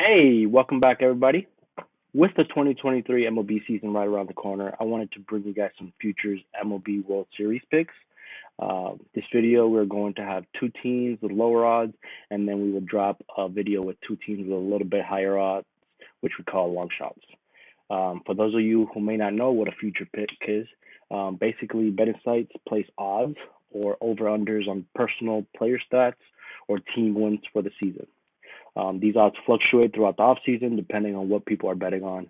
Hey, welcome back, everybody. With the 2023 MLB season right around the corner, I wanted to bring you guys some futures MLB World Series picks. This video, we're going to have two teams with lower odds, and then we will drop a video with two teams with a little bit higher odds, which we call long shots. For those of you who may not know what a future pick is, basically betting sites place odds or over-unders on personal player stats or team wins for the season. These odds fluctuate throughout the offseason depending on what people are betting on.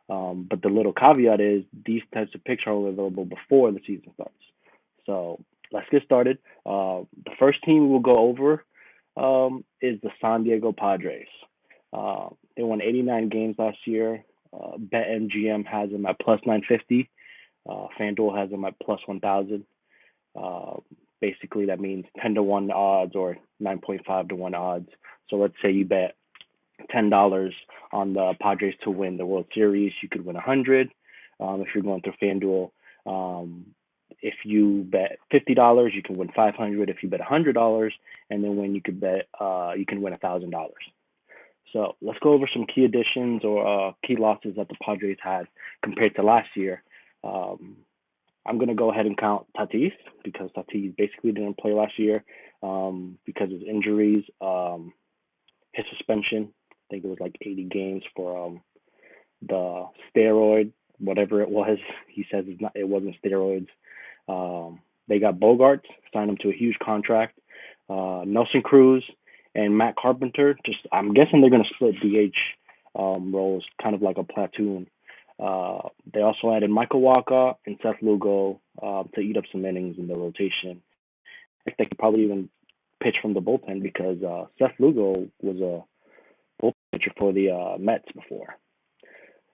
But the little caveat is these types of picks are only available before the season starts. So let's get started. The first team we'll go over is the San Diego Padres. They won 89 games last year. BetMGM has them at plus 950. FanDuel has them at plus 1,000. Basically, that means 10 to 1 odds or 9.5 to 1 odds. So let's say you bet $10 on the Padres to win the World Series, you could win 100. If you're going through FanDuel, if you bet $50, you can win 500. If you bet $100, and then when you could bet, you can win $1,000. So let's go over some key additions or key losses that the Padres had compared to last year. I'm going to go ahead and count Tatis because Tatis basically didn't play last year because of injuries, his suspension. I think it was like 80 games for the steroid, whatever it was. He says it wasn't steroids. They got Bogarts, signed him to a huge contract. Nelson Cruz and Matt Carpenter. I'm guessing they're going to split DH roles, kind of like a platoon. They also added Michael Walker and Seth Lugo to eat up some innings in the rotation. I think they could probably even pitch from the bullpen because Seth Lugo was a bullpen pitcher for the Mets before.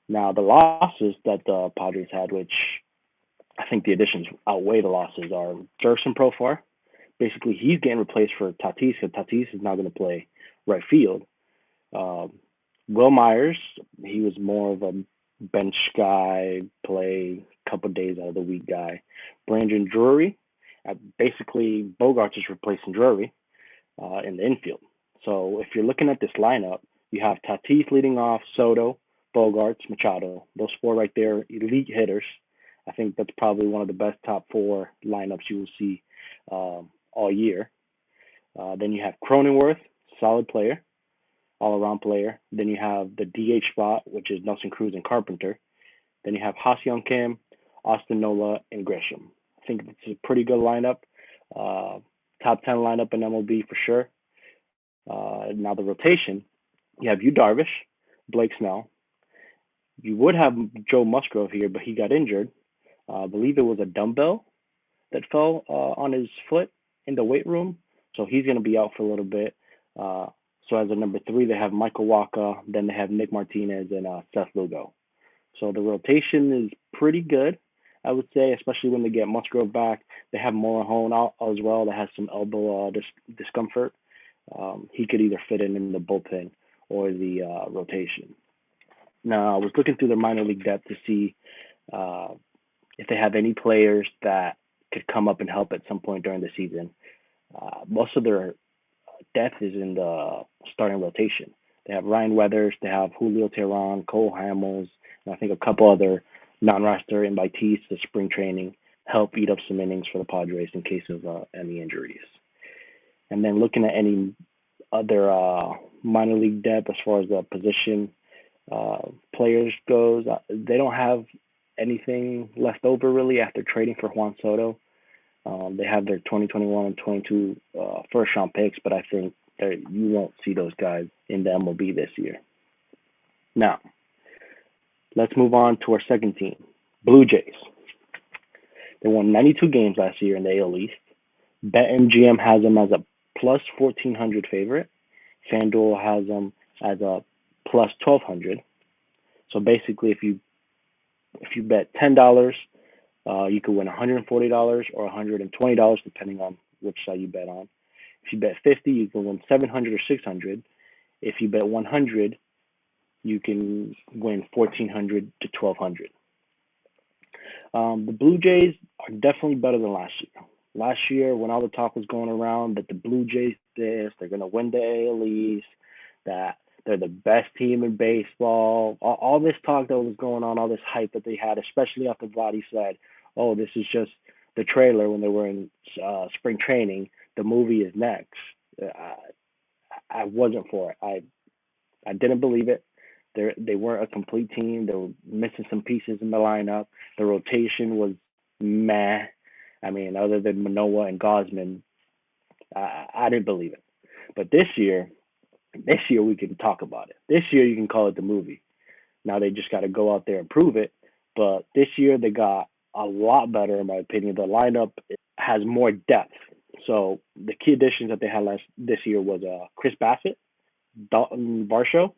Now, the losses that the Padres had, which I think the additions outweigh the losses, are Jurickson Profar. Basically, he's getting replaced for Tatis because Tatis is now going to play right field. Will Myers, he was more of a bench guy, play a couple of days out of the week guy. Brandon Drury, basically Bogarts is replacing Drury in the infield. So if you're looking at this lineup, you have Tatis leading off, Soto, Bogarts, Machado. Those four right there, elite hitters. I think that's probably one of the best top four lineups you will see all year. Then you have Cronenworth, solid player, all-around player. Then you have the DH spot, which is Nelson Cruz and Carpenter. Then you have Ha-Seong Kim, Austin Nola, and Grisham. I think it's a pretty good lineup. Top 10 lineup in MLB for sure. Now the rotation, you have Yu Darvish, Blake Snell. You would have Joe Musgrove here, but he got injured. I believe it was a dumbbell that fell on his foot in the weight room. So he's going to be out for a little bit. So as a number 3, they have Michael Wacha. Then they have Nick Martinez and Seth Lugo. So the rotation is pretty good, I would say, especially when they get Musgrove back. They have Morahone out as well that has some elbow discomfort. He could either fit in the bullpen or the rotation. Now, I was looking through their minor league depth to see if they have any players that could come up and help at some point during the season. Most of their depth is in the starting rotation. They have Ryan Weathers, they have Julio Teheran, Cole Hamels, and I think a couple other non-roster invitees to spring training help eat up some innings for the Padres in case of any injuries. And then looking at any other minor league depth as far as the position players goes, they don't have anything left over really after trading for Juan Soto. They have their 2021 and 22 first-round picks, but I think you won't see those guys in the MLB this year. Now, let's move on to our second team, Blue Jays. They won 92 games last year in the AL East. BetMGM has them as a plus 1,400 favorite. FanDuel has them as a plus 1,200. So basically, if you bet $10, you could win $140 or $120 depending on which side you bet on. If you bet 50, you can win 700 or 600. If you bet 100, you can win 1,400 to 1,200. The Blue Jays are definitely better than last year. Last year, when all the talk was going around that the Blue Jays they're going to win the AL East, that They're the best team in baseball. All this talk that was going on, all this hype that they had, especially after Vladdy said, "Oh, this is just the trailer when they were in spring training. The movie is next." I, I wasn't for it. I didn't believe it. They weren't a complete team. They were missing some pieces in the lineup. The rotation was meh. I mean, other than Manoah and Gosman, I didn't believe it. But this year we can talk about it. This year you can call it the movie. Now they just got to go out there and prove it. But this year they got a lot better, in my opinion. The lineup has more depth. So the key additions that they had this year was Chris Bassett, Dalton Varsho,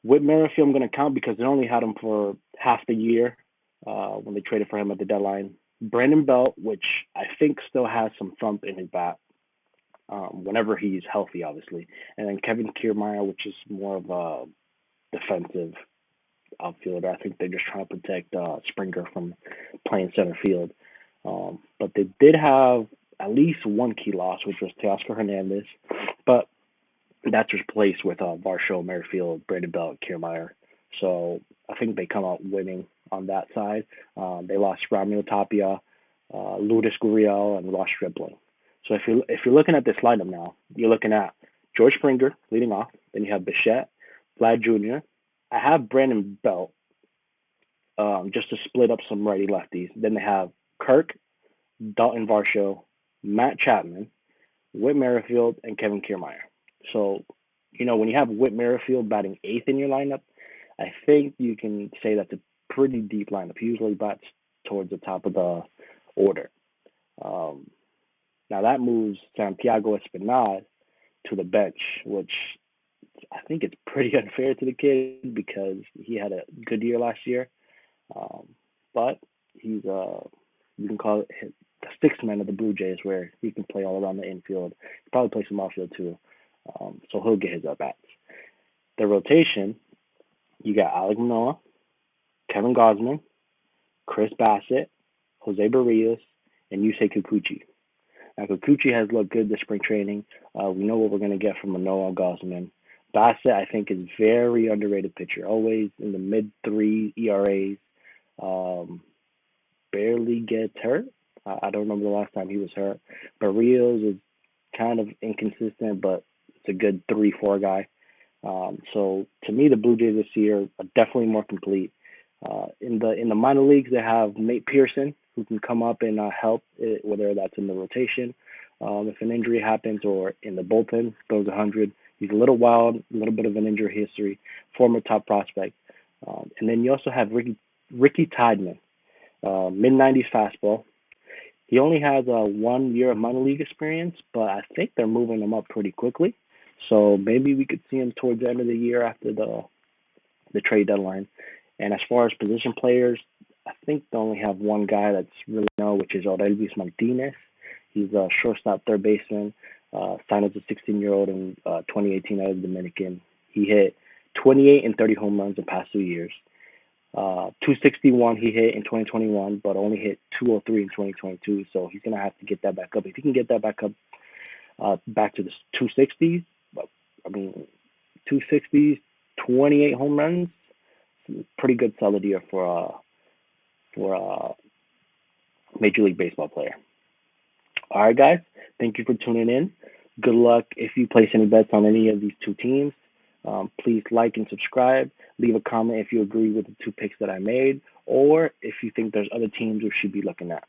Whit Merrifield. I'm going to count because they only had him for half the year when they traded for him at the deadline. Brandon Belt, which I think still has some thump in his bat, whenever he's healthy, obviously. And then Kevin Kiermaier, which is more of a defensive outfielder. I think they're just trying to protect Springer from playing center field. But they did have at least one key loss, which was Teoscar Hernandez. But that's replaced with Varsho, Merrifield, Brandon Belt, Kiermaier. So I think they come out winning on that side. They lost Ramiro Tapia, Lourdes Gurriel, and Ross Stripling. So if you're looking at this lineup now, you're looking at George Springer leading off. Then you have Bichette, Vlad Jr. I have Brandon Belt just to split up some righty lefties. Then they have Kirk, Dalton Varsho, Matt Chapman, Whit Merrifield, and Kevin Kiermaier. So, when you have Whit Merrifield batting eighth in your lineup, I think you can say that's a pretty deep lineup. He usually bats towards the top of the order. Um, Now that moves Santiago Espinal to the bench, which I think it's pretty unfair to the kid because he had a good year last year. Um, but he's you can call it the sixth man of the Blue Jays, where he can play all around the infield. He probably play some outfield too, so he'll get his at bats. The rotation, you got Alek Manoah, Kevin Gosman, Chris Bassett, Jose Barrios, and Yusei Kikuchi. Now, Kikuchi has looked good this spring training. We know what we're going to get from Manoah and Gosman. Bassett, I think, is very underrated pitcher. Always in the mid-3 ERAs. Barely gets hurt. I don't remember the last time he was hurt. Barrios is kind of inconsistent, but it's a good 3-4 guy. So to me, the Blue Jays this year are definitely more complete. In the minor leagues, they have Nate Pearson, who can come up and help, whether that's in the rotation, if an injury happens, or in the bullpen, goes 100. He's a little wild, a little bit of an injury history, former top prospect. And then you also have Ricky Tideman, mid-90s fastball. He only has 1 year of minor league experience, but I think they're moving him up pretty quickly. So maybe we could see him towards the end of the year after the trade deadline. And as far as position players, I think they only have one guy that's really known, which is Aurelius Martinez. He's a shortstop, third baseman, signed as a 16-year-old in 2018 out of the Dominican. He hit 28 and 30 home runs in the past 2 years. 261 he hit in 2021, but only hit 203 in 2022. So he's gonna have to get that back up. If he can get that back up, back to the 260s, I mean 260s, 28 home runs, pretty good solid year for a Major League Baseball player. All right, guys. Thank you for tuning in. Good luck if you place any bets on any of these two teams. Please like and subscribe. Leave a comment if you agree with the two picks that I made, or if you think there's other teams we should be looking at.